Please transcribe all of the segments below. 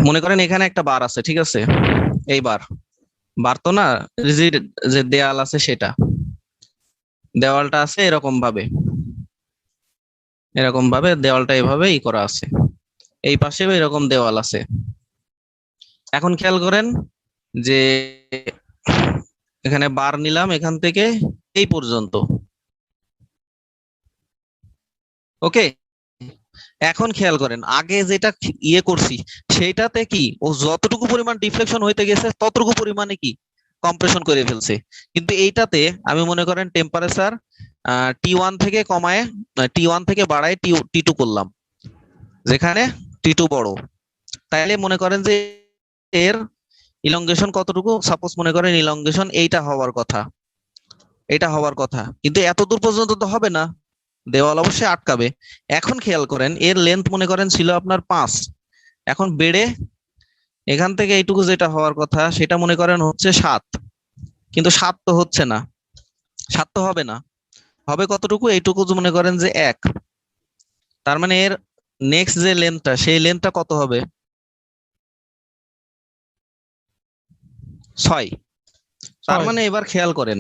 মনে করেন এখানে একটা বার আছে, ঠিক আছে? এই বার বার তো না, রিজিড যে দেয়াল আছে সেটা, দেওয়ালটা আছে এরকম ভাবে দেওয়ালটা এভাবে করা আছে, এই পাশেও এরকম দেওয়াল আছে। এখন খেয়াল করেন যে এখানে বার নিলাম এখান থেকে এই পর্যন্ত, ওকে। এখন খেয়াল করেন আগে যেটা করছি সেইটাতে কি ও যতটুকু পরিমাণ ডিফ্লেকশন হইতে গেছে ততটুকু পরিমাণে কি কম্প্রেশন করে ফেলছে। কিন্তু এইটাতে আমি মনে করেন টেম্পারেচার T1 থেকে কমায়, T1 থেকে বাড়ায় T2 করলাম, যেখানে T2 বড়। তাইলে মনে করেন যে এর ইলংগেশন কতটুকু, সাপোজ মনে করেন ইলংগেশন এইটা হওয়ার কথা, কিন্তু এত দূর পর্যন্ত তো হবে না, দেওয়াল অবশ্যই আটকাবে। এখন খেয়াল করেন এর লেন্থ মনে করেন ছিল আপনার 5, এখন বেড়ে এখান থেকে এইটুকু যেটা হওয়ার কথা সেটা মনে করেন হচ্ছে 7, কিন্তু 7 তো হচ্ছে না, 7 তো হবে না, হবে কতটুকু, এইটুকু মনে করেন যে 1। তার মানে এর নেক্সট যে লেন্থটা সেই লেন্থটা কত হবে, 6। তার 6। মানে এবার খেয়াল করেন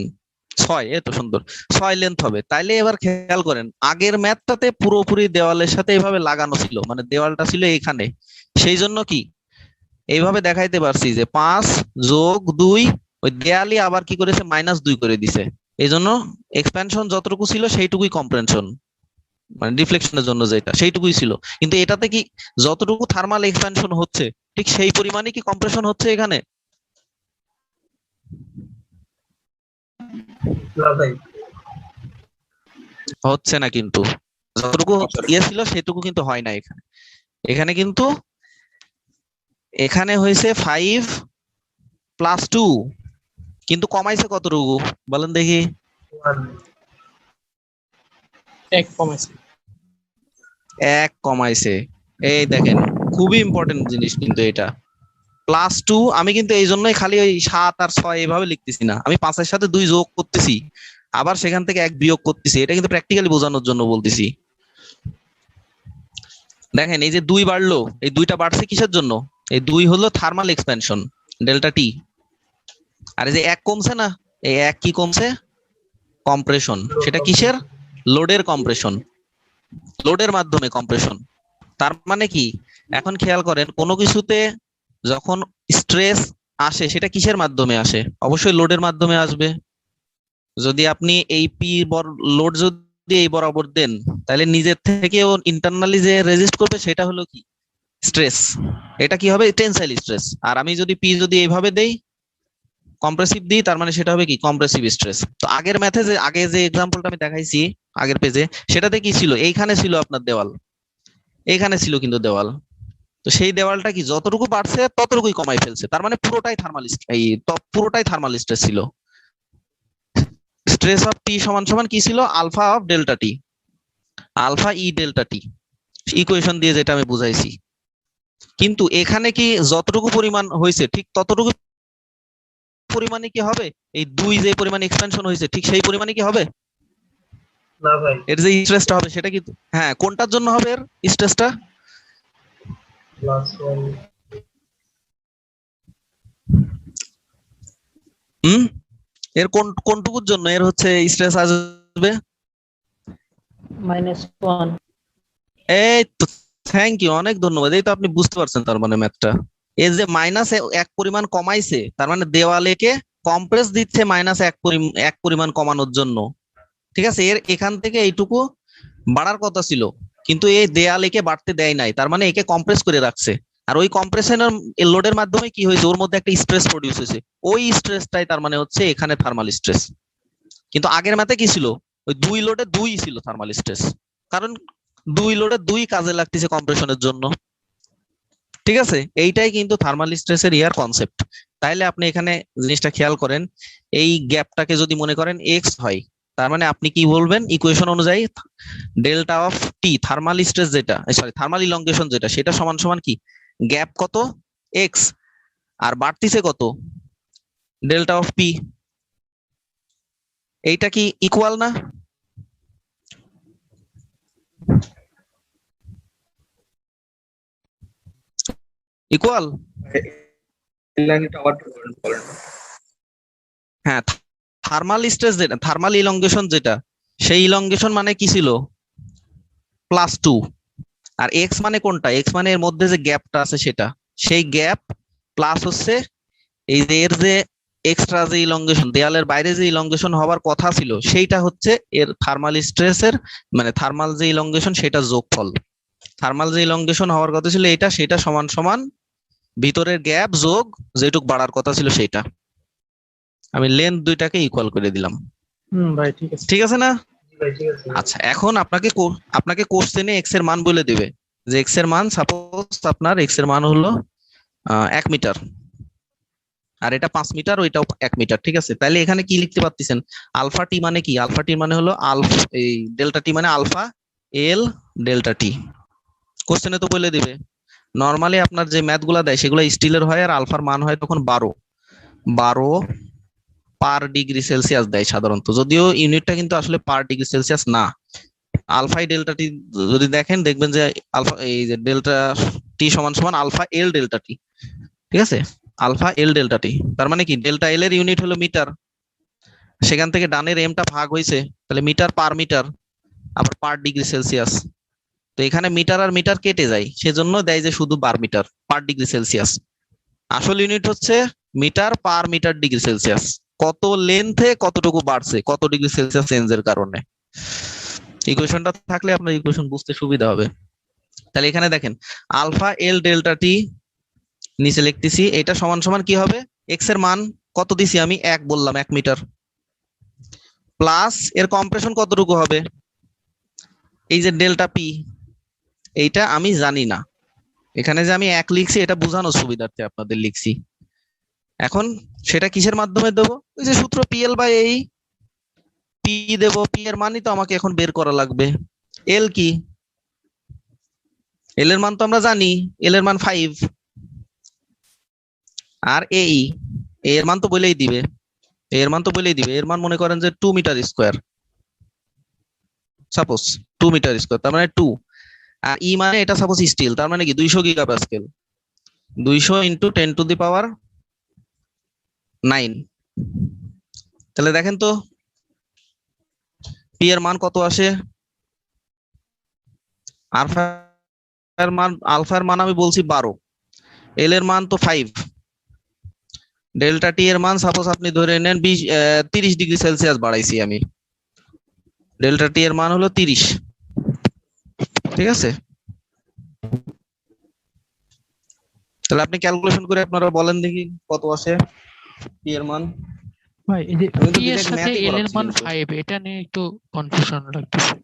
6, এত সুন্দর, 6 লেন্থ হবে। তাইলে এবার খেয়াল করেন আগের ম্যাথটাতে পুরোপুরি দেওয়ালের সাথে এইভাবে লাগানো ছিল, মানে দেওয়ালটা ছিল এখানে, সেই জন্য কি এইভাবে দেখাইতে পারছি যে 5 যোগ 2, ওই দেয়ালই আবার কি করেছে -2 করে দিছে। এই জন্য এক্সপ্যানশন যতটুকু ছিল সেইটুকুই কম্প্রেনশন, মানে রিফ্লেকশনের জন্য যেটা সেইটুকুই ছিল। কিন্তু এটাতে কি যতটুকু থার্মাল এক্সপ্যানশন হচ্ছে ঠিক সেই পরিমাণে কি কম্প্রেশন হচ্ছে এখানে? না ভাই, হচ্ছে না, কিন্তু যতটুকু ছিল সেটুকু কিন্তু হয় না এখানে। এখানে কিন্তু এখানে হয়েছে 5+2, কিন্তু কমাইছে কতটুকু বলেন দেখি? 1। 1 কমাইছে। 1 কমাইছে। এই দেখেন খুবই ইম্পর্টেন্ট জিনিস কিন্তু এটা, +2। আমি কিন্তু এই জন্যই খালি ওই 7 আর 6 এইভাবে লিখতেছি না, আমি 5-এর সাথে 2 যোগ করতেছি, আবার সেখান থেকে 1 বিয়োগ করতেছি, এটা কিন্তু প্র্যাকটিক্যালি বোঝানোর জন্য বলতেছি। দেখেন এই যে 2 বাড়লো, এই 2টা বাড়ছে কিসের জন্য? এই 2 হলো থার্মাল এক্সপ্যানশন ডেল্টা টি, আর এই যে 1 কমছে না, এই 1 কি কমছে? কম্প্রেশন। সেটা কিসের? লোডের কম্প্রেশন, লোডের মাধ্যমে কম্প্রেশন। তার মানে কি এখন খেয়াল করেন কোনো কিছুতে যখন স্ট্রেস আসে সেটা কিসের মাধ্যমে আসে? অবশ্যই লোডের মাধ্যমে আসবে। যদি আপনি এই পি লোড যদি এই বরাবর দেন তাহলে নিজের থেকে ও ইন্টারনালি যে রেজিস্ট করবে সেটা হলো কি স্ট্রেস, এটা কি হবে টেনসাইল স্ট্রেস। আর আমি যদি পি যদি এইভাবে দেই কম্প্রেসিভ দিই তার মানে সেটা হবে কি কম্প্রেসিভ স্ট্রেস। তো আগের ম্যাথে যে আগে যে এক্সাম্পলটা আমি দেখাইছি আগের পেজে, সেটাতে কি ছিল, এইখানে ছিল আপনার দেওয়াল, এইখানে ছিল কিন্তু দেওয়াল, তো সেই দেওয়ালটা কি যতটুকু বাড়ছে ততটুকুই কমাই ফেলছে, তার মানে পুরোটাই থার্মাল স্ট্রেস ছিল। স্ট্রেস অফ টি সমান সমান কি ছিল? Alpha of delta T, alpha ই ডেল্টা টি, ইকুয়েশন দিয়ে যেটা আমি বুঝাইছি। কিন্তু এখানে কি যতটুকু পরিমাণ হয়েছে ঠিক ততটুকু পরিমাণে কি হবে? এই 2 যে পরিমাণ এক্সপেনশন হয়েছে ঠিক সেই পরিমাণে কি হবে? না ভাই, এর যে স্ট্রেসটা হবে সেটা কি, হ্যাঁ কোনটার জন্য হবে এর স্ট্রেসটা? +1। এর কোনটুকুর জন্য এর হচ্ছে স্ট্রেস আসবে? -1। এই তো, থ্যাংক ইউ, অনেক ধন্যবাদ। এই তো আপনি বুঝতে পারছেন তার মানে ম্যাথটা। এই যে -1 পরিমাণ কমাইছে তার মানে দেওয়ালেকে কম্প্রেস দিচ্ছে -1 পরিমাণ কমানোর জন্য, ঠিক আছে? এর এখান থেকে এইটুকু বাড়ার কথা ছিল, কিন্তু এই দেয়াল একে বাড়তে দেয় নাই, তার মানে একে কম্প্রেস করে রাখছে। আর ওই কম্প্রেশনের লোডের মাধ্যমে কি হয়েছে, ওর মধ্যে একটা স্ট্রেস প্রডিউস হয়েছে, ওই স্ট্রেসটাই তার মানে হচ্ছে এখানে থার্মাল স্ট্রেস। কিন্তু আগের ম্যাথে কি ছিল, ওই 2 লোডে 2 ছিল থার্মাল স্ট্রেস, কারণ 2 লোডে 2 কাজে লাগতেছে কম্প্রেশনের জন্য, ঠিক আছে? এইটাই কিন্তু থার্মাল স্ট্রেসের ইয়ার কনসেপ্ট। তাইলে আপনি এখানে জিনিসটা খেয়াল করেন, এই গ্যাপটাকে যদি মনে করেন এক্স হয় তার মানে আপনি কি বলবেন ইকুয়েশন অনুযায়ী delta of T thermal stress যেটা, সরি থার্মাল ইলংগেশন যেটা, সেটা সমান সমান কি গ্যাপ কত এক্স, আর বাড়তিছে কত ডেল্টা অফ পি। এইটা কি ইকুয়াল না? ইকুয়াল। এই লাইনটা আবার বলেন। হ্যাঁ, থার্মাল স্ট্রেস যেটা, থার্মাল ইলংগেশন যেটা, সেই ইলংগেশন মানে কি ছিল? +2। আর এক্স মানে কোনটা? এক্স মানে এর মধ্যে যে গ্যাপটা আছে সেটা, সেই গ্যাপ প্লাস হচ্ছে এই যে এর যে এক্সট্রা যে ইলংগেশন, দেয়ালের বাইরে যে ইলংগেশন হওয়ার কথা ছিল, সেইটা হচ্ছে এর থার্মাল স্ট্রেসের, মানে থার্মাল যে ইলংগেশন সেটা যোগফল। থার্মাল যে ইলংগেশন হওয়ার কথা ছিল এটা, সেটা সমান সমান ভিতরের গ্যাপ যোগ যেটুক বাড়ার কথা ছিল সেইটা। আমি লেন্থ দুইটাকে ইকুয়াল করে দিলাম। ভাই ঠিক আছে। ঠিক আছে না? জি ভাই ঠিক আছে। আচ্ছা, এখন আপনাকে কোশ্চেনে এক্স এর মান বলে দিবে যে এক্স এর মান, সাপোজ আপনার এক্স এর মান হলো 1 মিটার, আর এটা 5 মিটার, ওইটাও 1 মিটার। ঠিক আছে, তাহলে এখানে কি লিখতে পারতেছেন? আলফা টি মানে কি? আলফা টি মানে হলো এই ডেল্টা টি মানে আলফা এল ডেল্টা টি। কোশ্চেনে তো বলে দিবে। নর্মালি আপনার যে ম্যাথ গুলা দেয় সেগুলো স্টিলের হয়, আর আলফার মান হয় তখন 12 পার ডিগ্রি সেলসিয়াস দেয় সাধারণত, যদিও ইউনিটটা কিন্তু আসলে পার ডিগ্রি সেলসিয়াস না। আলফাই ডেল্টা টি যদি দেখেন, দেখবেন যে আলফা এই যে ডেল্টা টি সমান সমান আলফা এল ডেল্টা টি। ঠিক আছে, আলফা এল ডেল্টা টি, তার মানে কি ডেল্টা এল এর ইউনিট হলো মিটার, সেখান থেকে ডানের এমটা ভাগ হয়েছে, তাহলে মিটার পার মিটার, আবার পার ডিগ্রি সেলসিয়াস। তো এখানে মিটার আর মিটার কেটে যায়, সেজন্য দেয় যে শুধু বার মিটার পার ডিগ্রি সেলসিয়াস। আসল ইউনিট হচ্ছে metre per metre degree Celsius, কত লেন্থে কতটুকু বাড়ছে কত ডিগ্রি সেলসিয়াস চেঞ্জের কারণে। ইকুয়েশনটা থাকলে আপনার ইকুয়েশন বুঝতে সুবিধা হবে। তাহলে এখানে দেখেন আলফা এল ডেল্টা টি নিচে লিখতেছি, এটা সমান সমান কি হবে? এক্স এর মান কত দিছি আমি? 1 বললাম, 1 মিটার, প্লাস এর কম্প্রেশন কতটুকু হবে? এই যে ডেল্টা পি, এইটা আমি জানি না, এখানে যে আমি 1 লিখছি এটা বোঝানোর সুবিধার্থে আপনাদের লিখছি। এখন সেটা কিসের মাধ্যমে দেবো? ওই যে সূত্র পিএল বাই এই, পি দেবো, পি এর মানই তো আমাকে এখন বের করা লাগবে। এল কি? এল এর মান তো আমরা জানি, এল এর মান 5। আর এই এর মান তো বলেই দিবে, এর মান তো বলেই দিবে, এর মান মনে করেন যে 2 metre square, suppose 2 metre square, তার মানে 2। আর ই মানে এটা সাপোজ স্টিল, তার মানে কি 200 গিগাপাস্কেল, 200 ইন্টু 10⁹9। তাহলে দেখেন তো পি এর মান কত আসে? আলফার মান আমি বলছি 12, এল এর মান তো 5, ডেল্টা টি এর মান সাপোজ আপনি ধরে নেন 30 ডিগ্রি সেলসিয়াস বাড়াইছি আমি, ডেল্টা টি এর মান হলো 30। ঠিক আছে, তাহলে আপনি ক্যালকুলেশন করে আপনারা বলেন দেখি কত আসে পি এর মান। ভাই এই যে আমি তো পি এর ডিরেক্ট সাথে ম্যাথই এল এর করাচ্ছি মান কিন্তু। 5, এটা নিয়ে একটু কনফিউশন লাগতেছে।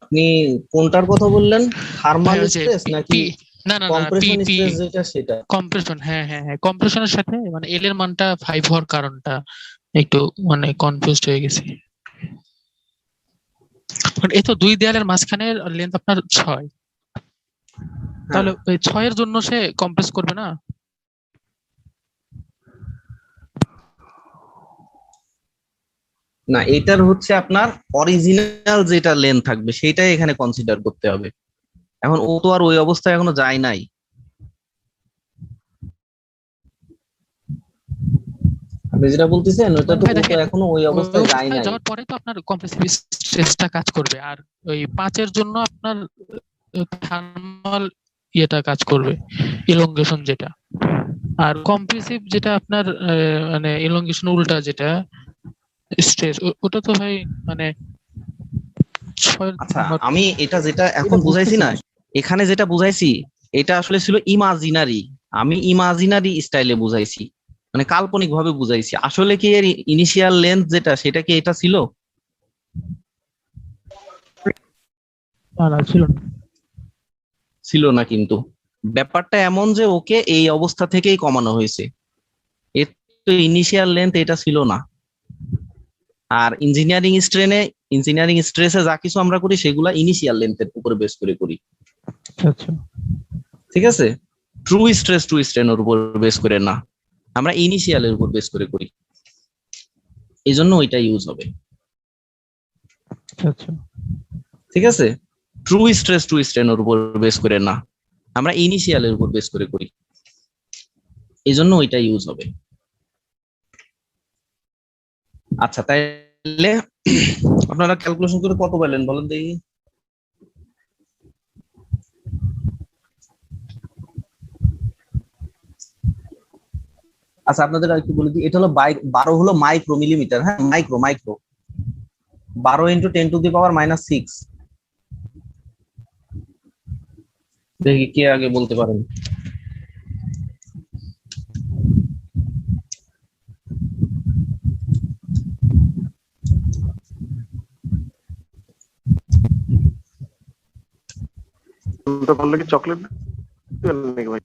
আপনি কোনটার কথা বললেন? থার্মাল ভাই ওই যে স্ট্রেস নাকি পি, না না না, পি কম্প্রেশন পি স্ট্রেস যেটা সেটা? কম্প্রেশন, হ্যাঁ হ্যাঁ হ্যাঁ, কম্প্রেশনের সাথে মানে এল এর মানটা 5 হওয়ার কারণটা একটু মানে কনফিউজড হয়ে গেছি। কারণ এই তো দুই দেয়ালের মাঝখানের লেন্থ আপনার 6, তাহলে ওই 6 এর জন্য সে কম্প্রেস করবে না? না, এটার হচ্ছে আপনার অরিজিনাল যেটা লেন্থ থাকবে সেটাই এখানে কনসিডার করতে হবে। এখন ও তো আর ওই অবস্থায় এখনো যায় নাই। আপনি যেটা বলতেছেন ওটা তো, ভাই ও তো দেখেন, এখনো ওই ওই অবস্থায় যায় অবস্থায় নাই। যাওয়ার পরে তো আপনার কম্প্রেসিভ স্ট্রেসটা কাজ করবে, আর ওই 5 এর জন্য আপনার থার্মাল ইয়েটা কাজ করবে, ইলংগেশন যেটা। আর কম্প্রেসিভ যেটা আপনার মানে ইলংগেশন উল্টা যেটা স্ট্রেস, ওটা তো ভাই মানে 6 আচ্ছা, আমি এটা যেটা এখন বুঝাইছি না, এখানে যেটা বুঝাইছি এটা আসলে ছিল ইমাজিনারি। আমি ইমাজিনারি স্টাইলে বুঝাইছি, মানে কাল্পনিক ভাবে বুঝাইছি। আসলে কি এর ইনিশিয়াল লেন্থ যেটা, সেটা কি এটা ছিল? ছিল না। ছিল না, কিন্তু ব্যাপারটা এমন যে ওকে এই অবস্থা থেকেই কমানো হয়েছে, এর তো ইনিশিয়াল লেন্থ এটা ছিল না। আর ইঞ্জিনিয়ারিং স্ট্রেসে যা কিছু আমরা করি সেগুলা ইনিশিয়াল লেন্থের উপরে বেস করে করি। আচ্ছা ঠিক আছে, ট্রু স্ট্রেস টু স্ট্রেনের উপর বেস করে না, আমরা ইনিশিয়ালের উপর বেস করে করি, এই জন্য ওইটা ইউজ হবে। আচ্ছা। ঠিক আছে, ট্রু স্ট্রেস টু স্ট্রেনের উপর বেস করে না, আমরা ইনিশিয়ালের উপর বেস করে করি, এই জন্য ওইটা ইউজ হবে। আচ্ছা, তাইলে আপনারা ক্যালকুলেশন করে কত পেলেন বলেন দেখি। আচ্ছা, আপনাদের একটু বলে দিই, এটা হলো 12 হলো মাইক্রো মিলিমিটার, হ্যাঁ, মাইক্রো মাইক্রো 12 ইন্টু 10⁻⁻6। দেখি কে আগে বলতে পারেন। বলতে পারলে কি চকলেট দিবেন নাকি ভাই?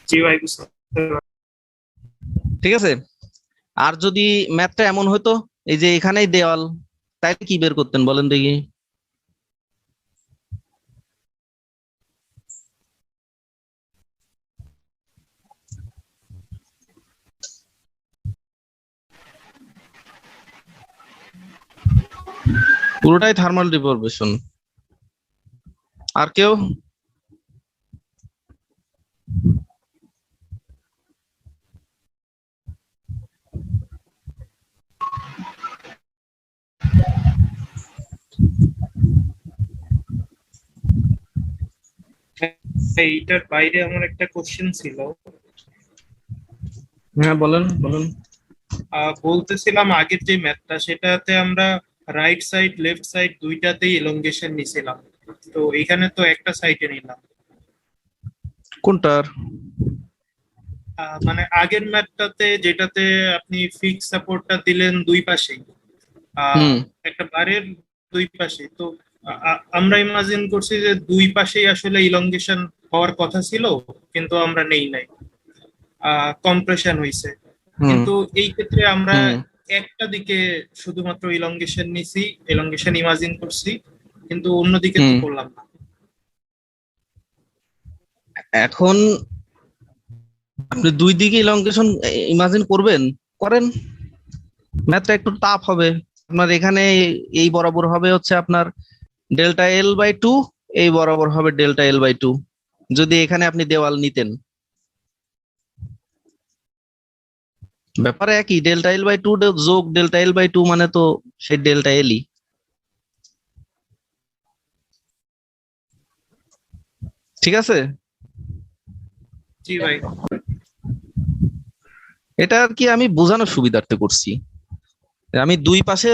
জি ভাই, বুঝতে পারছি। ঠিক আছে, আর যদি ম্যাথটা এমন হতো এই যে এখানেই দেওয়াল, তাইলে কি বের করতেন বলেন দেখি। পুরোটাই থার্মাল ডিফরমেশন। আর কেউ? এইটার বাইরে আমার একটা কোশ্চেন ছিল। হ্যাঁ, বলেন বলেন। বলতেছিলাম আগের যে ম্যাথটা সেটাতে আমরা রাইট সাইড লেফট সাইড দুইটাতেই এলongation নিছিলাম, তো এখানে তো একটা সাইডে নিলাম। কোনটার? মানে আগের ম্যাথটাতে যেটাতে আপনি ফিক্স সাপোর্টটা দিলেন দুই পাশেই, আহ, হুম একটা বারের দুই পাশে, তো আমরা ইমাজিন করছি যে দুই পাশেই আসলে ইলংগেশন হওয়ার কথা ছিল, কিন্তু আমরা নেই নাই, কম্প্রেশন হইছে। হুম কিন্তু এই ক্ষেত্রে আমরা হুম একটা দিকে শুধুমাত্র ইলংগেশন নিছি, ইলংগেশন ইমাজিন করছি, কিন্তু অন্যদিকে তো হুম করলাম না। এখন আপনি দুই দিকে ইলংগেশন ইমাজিন করবেন, করেন, ম্যাথটা একটু টাফ হবে। আপনার এখানে এই বরাবর হবে হচ্ছে আপনার Δl/2, এই বরাবর হবে Δl/2, যদি এখানে আপনি দেওয়াল নিতেন। ব্যাপারে একই, Δl/2 যোগ Δl/2 মানে তো সেই Δl-ই। ঠিক আছে, জি ভাই। এটা আর কি আমি বোঝানোর সুবিধার্থে করছি। আমি দুই পাশে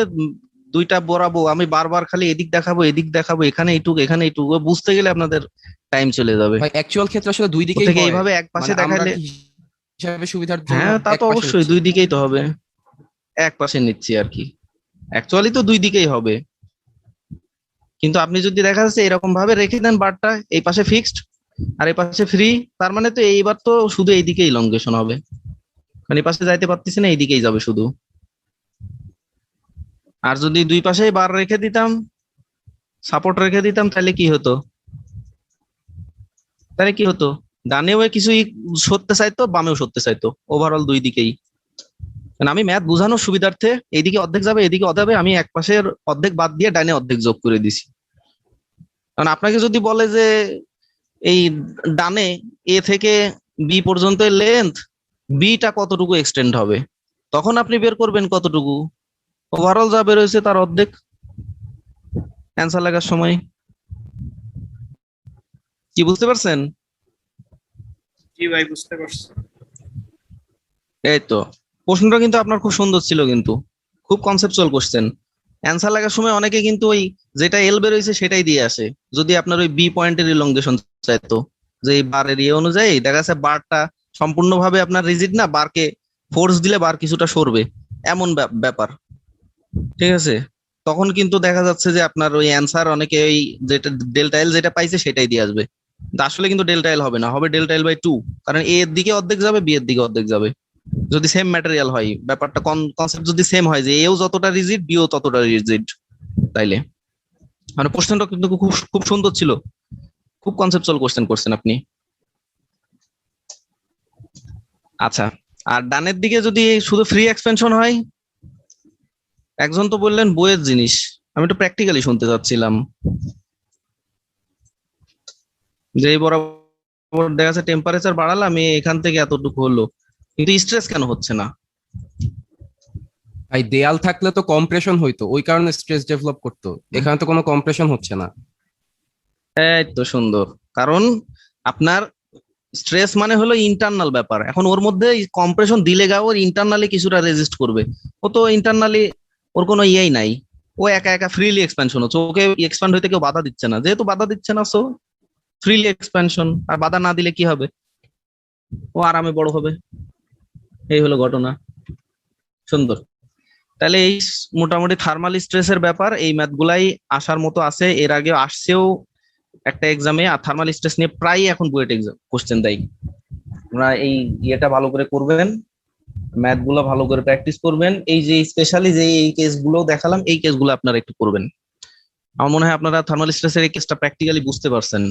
দুইটা বরাবো, আমি বারবার খালি এদিক দেখাবো এদিক দেখাবো, এখানে এইটুক এখানে এইটুক, বুঝতে গেলে আপনাদের টাইম চলে যাবে। ভাই অ্যাকচুয়াল ক্ষেত্রে আসলে দুই ওর দিকেই থেকে হয়, এইভাবে এক পাশে মানে আমরা দেখাইলে, কি হিসাবে সুবিধার জন্য হ্যাঁ তা এক তো পাশে অবশ্যই নিচ্ছি। দুই দিকেই তো হবে, এক পাশে নিচ্ছি আর কি, অ্যাকচুয়ালি তো দুই দিকেই হবে। কিন্তু আপনি যদি দেখা যাচ্ছে এরকম ভাবে রেখে দেন বারটা, এই পাশে ফিক্সড আর এই পাশে ফ্রি, তার মানে তো এইবার তো শুধু এইদিকে ইলংগেশন হবে, কারণ এই পাশে যাইতে পারতেছি না, এইদিকেই যাবে শুধু। আর যদি দুই পাশেই বার রেখে দিতাম, সাপোর্ট রেখে দিতাম, তাহলে কি হতো? ডানেও কিছুই সরতে চাইতো, বামেও সরতে চাইতো, ওভারঅল দুই দিকেই। কারণ আমি ম্যাথ বোঝানোর সুবিধার্থে এইদিকে অর্ধেক যাবে এদিকে অর্ধেক যাবে, আমি এক পাশের অর্ধেক বাদ দিয়ে ডানে অর্ধেক যোগ করে দিছি। কারণ আপনাকে যদি বলে যে এই ডানে এ থেকে বি পর্যন্ত লেন্থ, বিটা কতটুকু এক্সটেন্ড হবে, তখন আপনি বের করবেন কতটুকু, ওভারঅল যা বের হয়েছে তার অর্ধেক অ্যান্সার লাগার সময়। কি বুঝতে পারছেন? জি ভাই, বুঝতে পারছি। এই তো, প্রশ্নটা কিন্তু আপনার খুব সুন্দর ছিল, কিন্তু খুব কনসেপচুয়াল কোশ্চেন। অ্যান্সার লাগার সময় অনেকে কিন্তু ওই যেটা এল বেরোইছে সেটাই দিয়ে আসে, যদি আপনার ওই বি পয়েন্টের ইলংগেশন চাইতো, যে এই বারের ইয়ে অনুযায়ী দেখা যাচ্ছে বারটা সম্পূর্ণভাবে আপনার রিজিড না, বারকে ফোর্স দিলে বার কিছুটা সরবে, এমন ব্যাপার, ঠিক আছে। তখন কিন্তু দেখা যাচ্ছে যে আপনার ওই অ্যান্সার অনেকে ওই যেটা ডেল্টা এল যেটা পাইছে সেটাই দিয়ে আসবে, কিন্তু আসলে কিন্তু ডেল্টা এল হবে না, হবে ডেল্টা এল বাই 2, কারণ এ এর দিকে অর্ধেক যাবে, বি এর দিকে অর্ধেক যাবে, যদি সেম ম্যাটেরিয়াল হয়, ব্যাপারটা কনসেপ্ট যদি সেম হয় যে এও যতটা রিজিড বিও ততটা রিজিড, তাইলে মানে কোশ্চেনটা কিন্তু খুব খুব সুন্দর ছিল, খুব কনসেপচুয়াল কোশ্চেন করছেন আপনি। আচ্ছা, আর ডানের দিকে যদি শুধু ফ্রি এক্সপেনশন হয়, একজন তো বললেন বইয়ের জিনিস, আমি একটু প্র্যাকটিক্যালি শুনতে চাচ্ছিলাম, যে এই বরাবর দেখা যাচ্ছে টেম্পারেচার বাড়ালাম, এখান থেকে এতটুকু হলো, কিন্তু স্ট্রেস কেন হচ্ছে না? ভাই দেয়াল থাকলে তো কম্প্রেশন হইতো, ওই কারণে স্ট্রেস ডেভেলপ করতো, এখানে তো কোনো কম্প্রেশন হচ্ছে না। এই তো সুন্দর, কারণ আপনার স্ট্রেস মানে হলো ইন্টারনাল ব্যাপার, এখন ওর মধ্যে কম্প্রেশন দিলে গা ওর ইন্টারনালি কিছুটা রেজিস্ট করবে, ও তো ইন্টারনালি ওর কোনো ইয়েই নাই, ও একা একা ফ্রিলি এক্সপ্যানশন হচ্ছে, ওকে এক্সপ্যান্ড হইতে কেউ বাধা দিচ্ছে না, যেহেতু বাধা দিচ্ছে না সো ফ্রিলি এক্সপ্যানশন, আর বাধা না দিলে কি হবে, ও আরামে বড় হবে, এই হলো ঘটনা। সুন্দর, তাহলে এই মোটামুটি থার্মাল স্ট্রেসের ব্যাপার, এই ম্যাথ গুলাই আসার মতো আছে, এর আগে আসছেও একটা এক্সামে, আর থার্মাল স্ট্রেস নিয়ে প্রায় এখন বুয়েট এক্সাম কোশ্চেন দেয়, আপনারা এই ইয়েটা ভালো করে করবেন, ম্যাথ গুলো ভালো করে প্র্যাকটিস করবেন, এই যে স্পেশালি যে এই কেসগুলো দেখালাম এই কেসগুলো আপনারা একটু করবেন, আমার মনে হয় আপনারা থার্মাল স্ট্রেসের এই কেসটা প্র্যাকটিক্যালি বুঝতে পারছেন।